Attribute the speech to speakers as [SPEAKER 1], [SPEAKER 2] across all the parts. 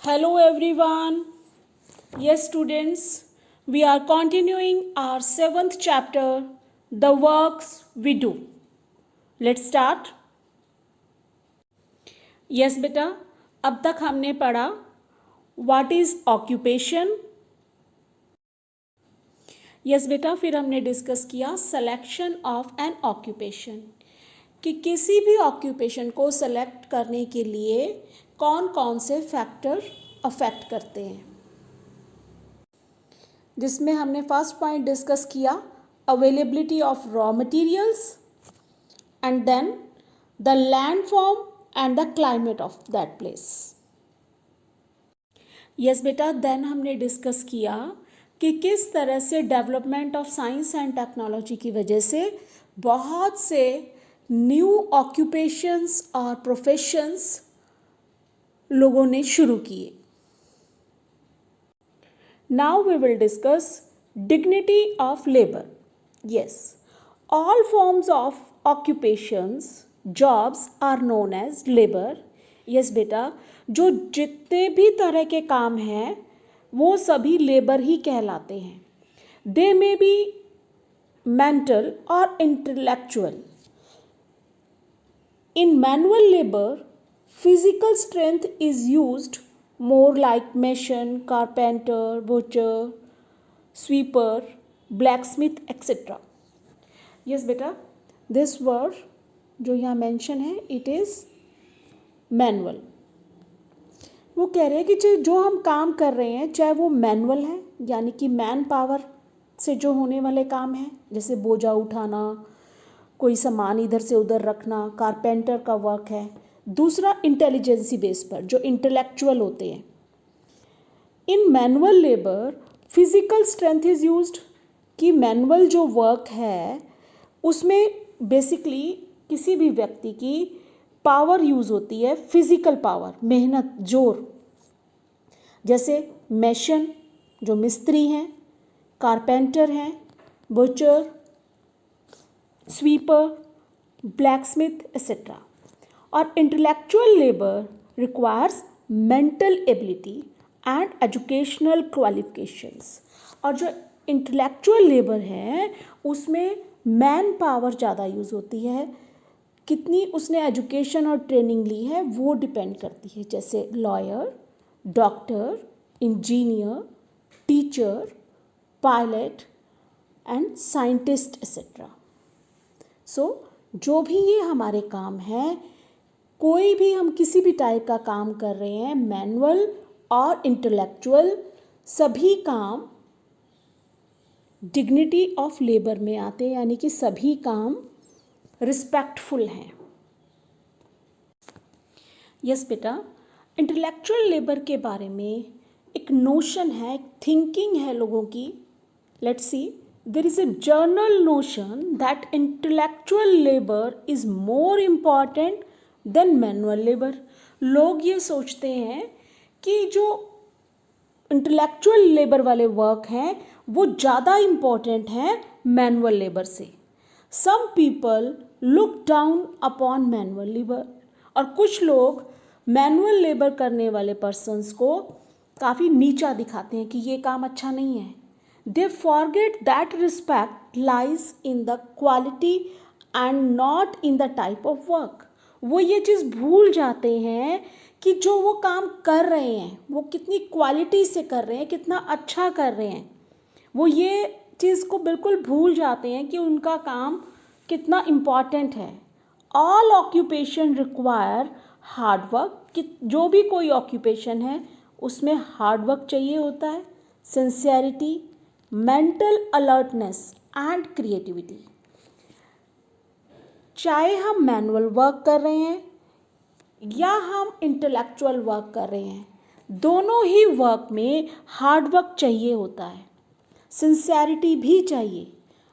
[SPEAKER 1] Hello everyone. Yes, students, we are continuing our 7th chapter, The Works We Do. Let's start. Yes, बेटा, अब तक हमने पढ़ा What is occupation. Yes, बेटा, फिर हमने डिस्कस किया Selection of an occupation. कि किसी भी ऑक्यूपेशन को सेलेक्ट करने के लिए कौन कौन से फैक्टर अफेक्ट करते हैं, जिसमें हमने फर्स्ट पॉइंट डिस्कस किया availability of raw materials and then the land form and the climate of that place. Yes बेटा, देन हमने डिस्कस किया कि किस तरह से development of science and technology की वजह से बहुत से न्यू ऑक्यूपेशंस और प्रोफेशंस लोगों ने शुरू किए. Now we will discuss dignity of labor. Yes, all forms of occupations, jobs are known as labor. Yes बेटा, जो जितने भी तरह के काम हैं वो सभी लेबर ही कहलाते हैं. They may be mental or intellectual. In manual labor, physical strength is used more like mason, carpenter, butcher, sweeper, blacksmith, etc. Yes बेटा, this word जो यहाँ मेंशन है it is manual. वो कह रहे हैं कि जो हम काम कर रहे हैं चाहे वो मैनुअल है यानी कि मैन पावर से जो होने वाले काम हैं, जैसे बोझा उठाना, कोई सामान इधर से उधर रखना, कारपेंटर का वर्क है. दूसरा इंटेलिजेंसी बेस पर जो इंटेलेक्चुअल होते हैं. In manual labour physical strength is used. कि मैनुअल जो वर्क है उसमें बेसिकली किसी भी व्यक्ति की पावर यूज़ होती है, फिजिकल पावर, मेहनत, जोर. जैसे मेशन जो मिस्त्री हैं, कारपेंटर हैं, बुचर, स्वीपर, ब्लैकस्मिथ एक्सेट्रा. और intellectual labour requires mental ability and educational qualifications. और जो इंटेलेक्चुअल लेबर है उसमें मैन पावर ज़्यादा यूज़ होती है. कितनी उसने एजुकेशन और ट्रेनिंग ली है वो डिपेंड करती है, जैसे lawyer, doctor, engineer, teacher, pilot and scientist etcetera. So जो भी ये हमारे काम हैं, कोई भी हम किसी भी टाइप का काम कर रहे हैं, मैनुअल और इंटेलेक्चुअल, सभी काम डिग्निटी ऑफ लेबर में आते हैं, यानी कि सभी काम रिस्पेक्टफुल हैं. यस बेटा, इंटेलेक्चुअल लेबर के बारे में एक नोशन है, एक थिंकिंग है लोगों की. Let's see, there is a general notion that intellectual labor is more important than manual labor. लोग ये सोचते हैं कि जो इंटेलेक्चुअल लेबर वाले वर्क हैं वो ज़्यादा इम्पॉर्टेंट हैं मैनुअल लेबर से. Some people look down upon manual labour. और कुछ लोग मैनुअल लेबर करने वाले पर्सन्स को काफ़ी नीचा दिखाते हैं कि ये काम अच्छा नहीं है. They forget that respect lies in the quality and not in the type of work. वो ये चीज़ भूल जाते हैं कि जो वो काम कर रहे हैं वो कितनी क्वालिटी से कर रहे हैं, कितना अच्छा कर रहे हैं. वो ये चीज़ को बिल्कुल भूल जाते हैं कि उनका काम कितना इम्पॉर्टेंट है. All occupation require hard work. कि जो भी कोई ऑक्यूपेशन है उसमें हार्ड वर्क चाहिए होता है, sincerity, mental alertness and creativity. चाहे हम मैनुअल वर्क कर रहे हैं या हम इंटेलेक्चुअल वर्क कर रहे हैं, दोनों ही वर्क में हार्ड वर्क चाहिए होता है, सिंसियरिटी भी चाहिए,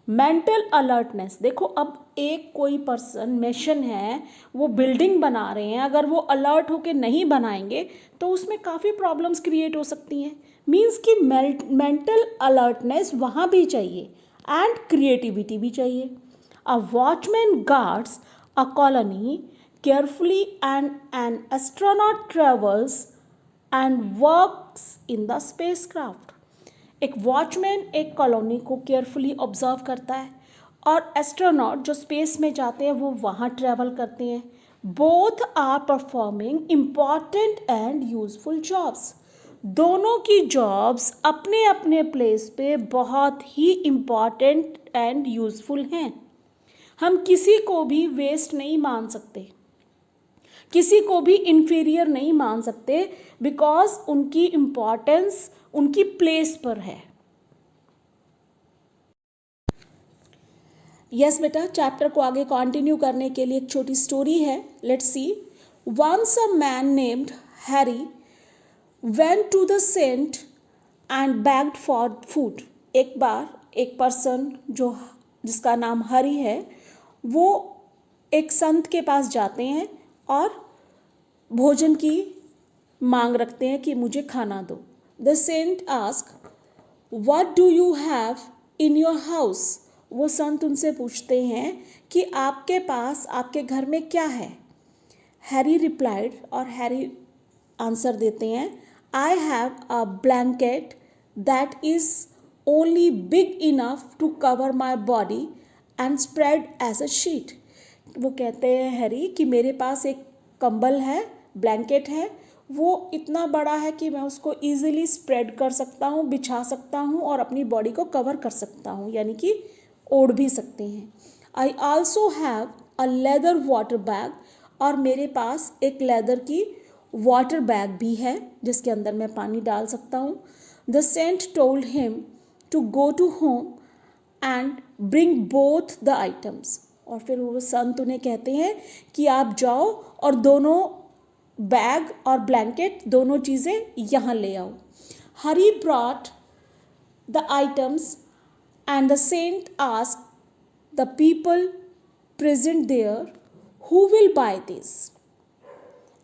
[SPEAKER 1] मेंटल अलर्टनेस. देखो, अब एक कोई पर्सन मेशन है, वो बिल्डिंग बना रहे हैं, अगर वो अलर्ट होके नहीं बनाएंगे तो उसमें काफ़ी प्रॉब्लम्स क्रिएट हो सकती हैं. मीन्स कि मेंटल अलर्टनेस वहाँ भी चाहिए एंड क्रिएटिविटी भी चाहिए. A watchman guards a colony carefully and an astronaut travels and works in the spacecraft. एक वॉचमैन एक कॉलोनी को केयरफुली ऑब्जर्व करता है और एस्ट्रोनॉट जो स्पेस में जाते हैं वो वहाँ ट्रैवल करते हैं. Both are performing important and useful jobs. दोनों की जॉब्स अपने अपने प्लेस पे बहुत ही इम्पॉर्टेंट एंड यूजफुल हैं. हम किसी को भी वेस्ट नहीं मान सकते, किसी को भी इन्फीरियर नहीं मान सकते, बिकॉज उनकी इम्पॉर्टेंस उनकी प्लेस पर है. यस बेटा, चैप्टर को आगे कंटिन्यू करने के लिए एक छोटी स्टोरी है. Let's see. Once a man named Harry went to the saint and begged for food. एक बार एक पर्सन जिसका नाम हरी है वो एक संत के पास जाते हैं और भोजन की मांग रखते हैं कि मुझे खाना दो. The saint ask, what do you have in your house. वो संत उनसे पूछते हैं कि आपके पास आपके घर में क्या है. हैरी रिप्लाइड, और हैरी आंसर देते हैं, I have a blanket that is only big enough to cover my body and spread as a sheet. वो कहते हैं हैरी कि मेरे पास एक कंबल है, ब्लैंकेट है, वो इतना बड़ा है कि मैं उसको ईजिली स्प्रेड कर सकता हूँ, बिछा सकता हूँ और अपनी बॉडी को कवर कर सकता हूँ, यानी कि ओढ़ भी सकते हैं. I also have a leather water bag, और मेरे पास एक लेदर की वाटर बैग भी है जिसके अंदर मैं पानी डाल सकता हूँ. The saint told him to go to home and bring both the items. और फिर वो संत उन्हें कहते हैं कि आप जाओ और दोनों बैग और ब्लैंकेट दोनों चीज़ें यहाँ ले आओ. Hari brought the items and the saint asked the people present there, who will buy this.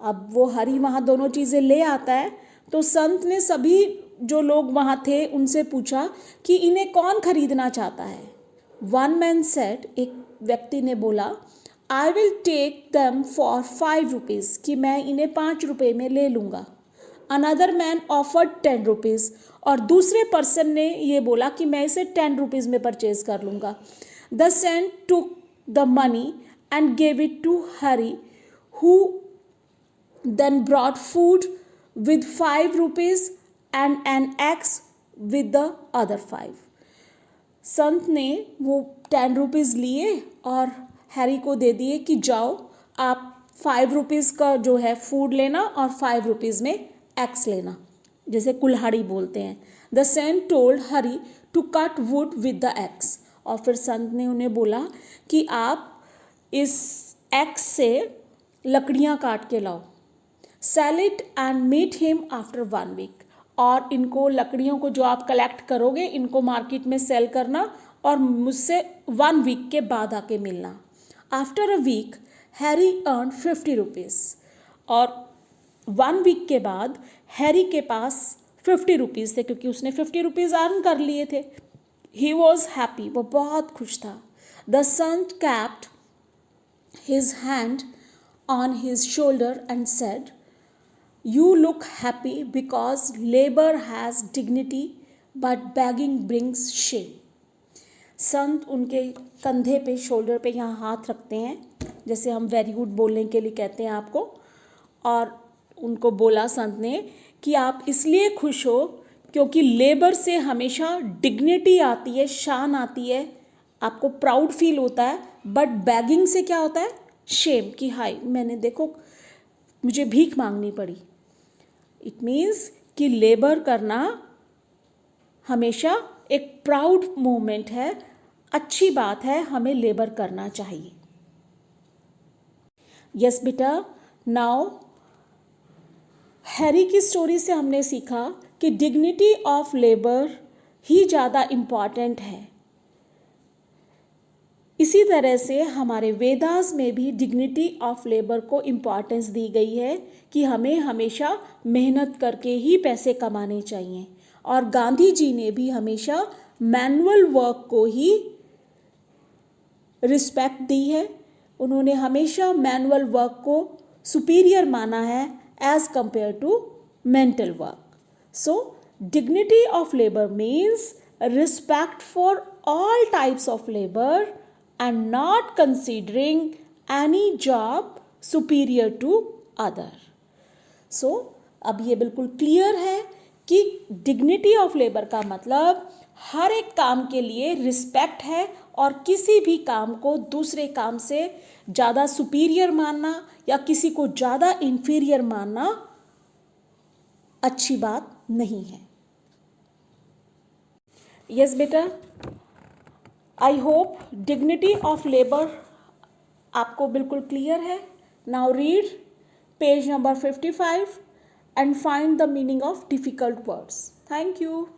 [SPEAKER 1] अब वो हरी वहाँ दोनों चीज़ें ले आता है तो संत ने सभी जो लोग वहाँ थे उनसे पूछा कि इन्हें कौन खरीदना चाहता है. वन मैन सेड, एक व्यक्ति ने बोला, I will take them for 5 rupees, कि मैं इन्हें 5 रुपये में ले लूँगा. अनदर मैन ऑफर्ड 10 रुपीज़, और दूसरे पर्सन ने ये बोला कि मैं इसे 10 रुपीज़ में परचेज कर लूँगा. The saint took the money and gave it to Harry, who then brought food with 5 rupees and an eggs with the other 5. संत ने वो 10 रुपीज़ लिए और हैरी को दे दिए कि जाओ आप 5 रुपीज़ का जो है फूड लेना और 5 रुपीज़ में एक्स लेना, जैसे कुल्हाड़ी बोलते हैं. The saint told Harry to cut wood with the axe. और फिर संत ने उन्हें बोला कि आप इस एक्स से लकड़ियाँ काट के लाओ. Sell it and meet him after 1 week. और इनको लकड़ियों को जो आप कलेक्ट करोगे इनको मार्केट में सेल करना और मुझसे 1 वीक के बाद आके मिलना. After a week Harry earn 50 rupees. और 1 वीक के बाद हैरी के पास 50 रुपीज़ थे क्योंकि उसने 50 रुपीज़ अर्न कर लिए थे. ही वॉज हैप्पी, वो बहुत खुश था. द संत capped his hand on his shoulder and said, you look happy because labour has dignity but begging brings shame. संत उनके कंधे पे, शोल्डर पे यहाँ हाथ रखते हैं, जैसे हम वेरी गुड बोलने के लिए कहते हैं आपको. और उनको बोला संत ने कि आप इसलिए खुश हो क्योंकि लेबर से हमेशा डिग्निटी आती है, शान आती है, आपको प्राउड फील होता है. बट बैगिंग से क्या होता है? शेम, कि हाय मैंने देखो मुझे भीख मांगनी पड़ी. इट मीन्स कि लेबर करना हमेशा एक प्राउड मोमेंट है, अच्छी बात है, हमें लेबर करना चाहिए. यस बेटा, नाउ हैरी की स्टोरी से हमने सीखा कि डिग्निटी ऑफ लेबर ही ज़्यादा इम्पॉर्टेंट है. इसी तरह से हमारे वेदास में भी डिग्निटी ऑफ लेबर को इम्पॉर्टेंस दी गई है कि हमें हमेशा मेहनत करके ही पैसे कमाने चाहिए. और गांधी जी ने भी हमेशा मैनुअल वर्क को ही रिस्पेक्ट दी है. उन्होंने हमेशा मैनुअल वर्क को सुपीरियर माना है as compare to mental work. So dignity of labor means respect for all types of labor and not considering any job superior to other. So अब ये बिल्कुल क्लियर है कि डिग्निटी ऑफ लेबर का मतलब हर एक काम के लिए रिस्पेक्ट है और किसी भी काम को दूसरे काम से ज़्यादा सुपीरियर मानना या किसी को ज़्यादा इन्फीरियर मानना अच्छी बात नहीं है. यस बेटा, I hope dignity of labour आपको बिल्कुल क्लियर है. Now read page number 55 and find the meaning of difficult words. Thank you.